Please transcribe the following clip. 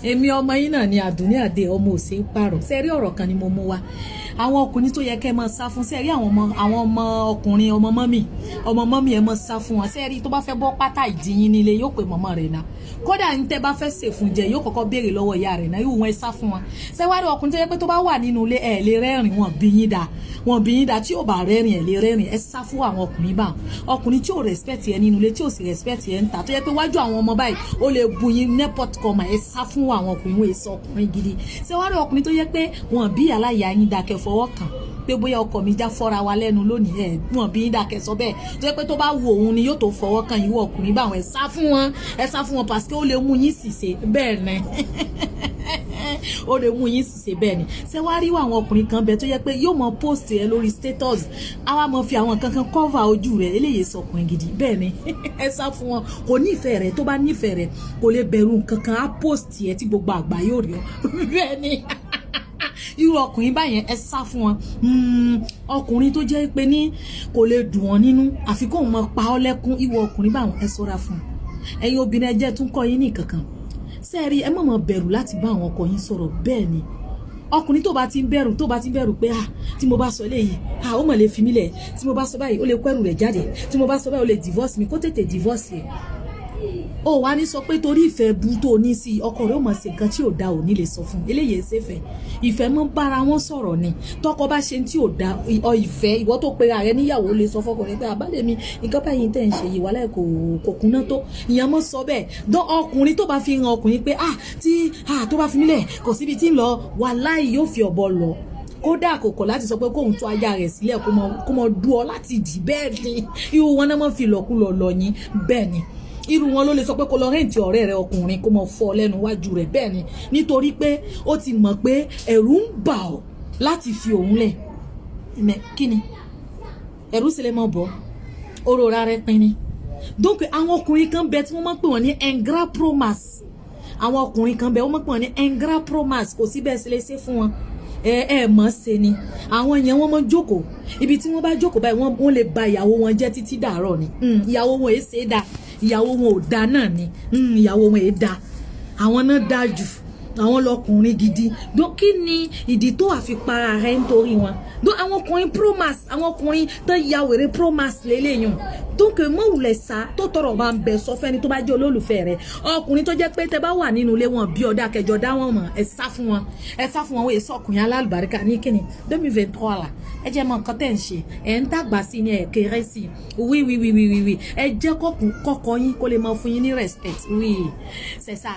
èmi ọmọ yín náà ni àdúní àdé ọmọ òsè pààrọ̀ sẹ́rí ọ̀rọ̀ kan ni mo mú wá àwọn ọkùnrin tó yẹ kẹ́ máa sá fún sẹ́rí àwọn ọmọ ọkùnrin ọmọ mọ́mì ẹ máa sá fún wọn sẹ́rí tó bá fẹ́ bọ́ pátá ìdíyín nílé yóò pè mọ́mọ́ rẹ̀ náà kódà ní tẹ́ bá fẹ́ sè fún jẹ yóò kọ́kọ́ béèrè lọ́wọ́ ìyá rẹ̀ náà yóò wọ́n sá fún wọn sẹ́wárí ọkùnrin tó yẹ pé tó bá wà nínú ilé ẹ̀ lè rẹ́rìn wọn bí yín dá tí ò bá rẹ́rìn ẹ̀ lè rẹ́rìn ẹ sá fún àwọn ọkùnrin bá ọkùnrin tí ò respect ẹ nínú ilé tí ò sì respect ẹ ń ta tó yẹ pé wájú àwọn ọmọ báyìí ó lè bu yín nepot kọmọ ẹ sá fún àwọn ọkùnrin wọn èso ọkùnrin gidi sẹ́wárí ọkùnrin tó yẹ pé wọn bí aláya yín dákẹ́ fọwọ́ kàn pé bóyá ọkọ mi já fọ́ra wa lẹ́nu lónìí ẹ̀ wọn bí dákẹ́ sọ bẹ́ẹ̀ tó yẹ pé tó bá wo òun ni yóò tó fọwọ́ kan ìwọ ọkùnrin báwọn ẹ sá fún wọn parce que ó lè mú yín ṣìṣe bẹ́ẹ̀ ni ó lè mú yín ṣìṣe bẹ́ẹ̀ ni ṣé wàá rí àwọn ọkùnrin kan bẹ́ẹ̀ tó yẹ pé yóò mọ post ẹ lórí status àwa mọ fi àwọn kankan cover ojú rẹ eléyìí sọkùnrin gidi bẹ́ẹ̀ ni ẹ sá fún wọn kò nífẹ̀ẹ́ rẹ tó bá nífẹ̀ẹ́ rẹ kò lè bẹ̀rù kankan á post ẹ tí gbogbo àgbà yóò rí ọ bẹ́ẹ̀ ni irú ọkùnrin báyẹn ẹ sá fún wọn ọkùnrin tó jẹ́ pé ní kò lè dùn ọ́ nínú àfi kóun mọ pa ọ́ lẹ́kún irú ọkùnrin báwọn ẹ ṣọ́ra fún ẹ̀yin obìnrin ẹ jẹ́ tún kọ́ yín ní kankan sẹ́ẹ̀rí ẹ mọ̀mọ́ bẹ̀rù láti bá àwọn ọkọ yín sọ̀rọ̀ bẹ́ẹ̀ ni ọkùnrin tó bá ti ń bẹ̀rù pé tí mo bá sọ léyìí ó mọ̀ lè fi mí lẹ̀ tí mo bá sọ báyìí ó lè kó ẹrù rẹ̀ jáde tí mo bá sọ báyìí ó lè divorce mi kó tètè divorce ẹ̀ ó wá ní sọ pé torí ìfẹ́ bu tó ní sí ọkọ rẹ̀ ó mọ̀ sí nǹkan tí ò da ò ní lè sọ fún eléyìí ṣèfẹ́ ìfẹ́ mọ́ bára wọn sọ̀rọ̀ ni tọkọ bá ṣe tí ò da ìfẹ́ ìwọ tó pe ààrẹ níyàwó lè sọ fọkọ rẹ̀ pé àbálẹ̀ mi nǹkan báyìí tẹ̀ ń ṣe yìí wàhálà kò kúnná tó ìyẹn mọ́ sọ bẹ́ẹ̀ dán ọkùnrin tó bá fi hàn ọkùnrin pé tó bá fi mílẹ̀ kò síbi tí ń lọ wàláhì yóò fi ọ̀bọ lọ kódà kòkò láti sọ pé kóhun tó aya rẹ̀ sílẹ̀ kó mọ dú ọ láti dì bẹ́ẹ̀ ni irú wọn náà mọ́ fi lọ́kùlọ̀ lọ yín bẹ́ẹ̀ ni irú wọn ló lè sọ pé kó lọ rẹ́ǹtì ọ̀rẹ́ rẹ̀ ọkùnrin kó mọ fọ́ lẹ́nu wájú rẹ̀ bẹ́ẹ̀ ni nítorí pé ó ti mọ̀ pé ẹ̀rù ń bà ọ́ láti fi òun lẹ̀ kí ni ẹ̀rù sì lè mọ̀ bọ́ oró ra rẹ̀ pin ni donc àwọn ọkùnrin kan bẹ tí wọ́n máa ń pè wọ́n ní ingrat promas àwọn ọkùnrin kan bẹ wọ́n máa ń pè wọ́n ní ingrat promas kò sí bẹ́ẹ̀ sí lè ṣe fún wọn mọ̀ ṣe ni àwọn yẹn wọ́n mọ̀ jókòó ibi tí wọ́n bá jókòó báyìí wọ́n lè ba ìyàwó wọn jẹ́ títí dàárọ̀ ni ìyàwó wọn èé ṣe é dáa ìyàwó wọn ò da náà ni ìyàwó wọn èé da àwọn náà dáa jù àwọn lọkùnrin gidi donc kí ni ìdí tó àfipára rẹ nítorí wọn donc àwọn ọkùnrin promas àwọn ọkùnrin tó ya wèrè promas lélẹ́yìn donc mọ̀wùlẹ̀ sá tó tọrọ bá ń bẹ sọ fẹ́ni tó bá jẹ́ olólùfẹ́ rẹ ọkùnrin tó jẹ́ pé tẹ bá wà nínú ilé wọn bí ọdá kẹjọ dá wọn mọ̀ ẹ sá fún wọn wọ́n èso ọkùnrin alálùbáríkà ní kíni 2023 la ẹ jẹ́ mọ nǹkan tẹ̀ ń ṣe ẹ̀ ń dàgbà sí ni ẹ̀ kéré sí wí ẹ jẹ́ kọ́kọ́ yín kó lè máa fún yín ní respect oui c'est ça.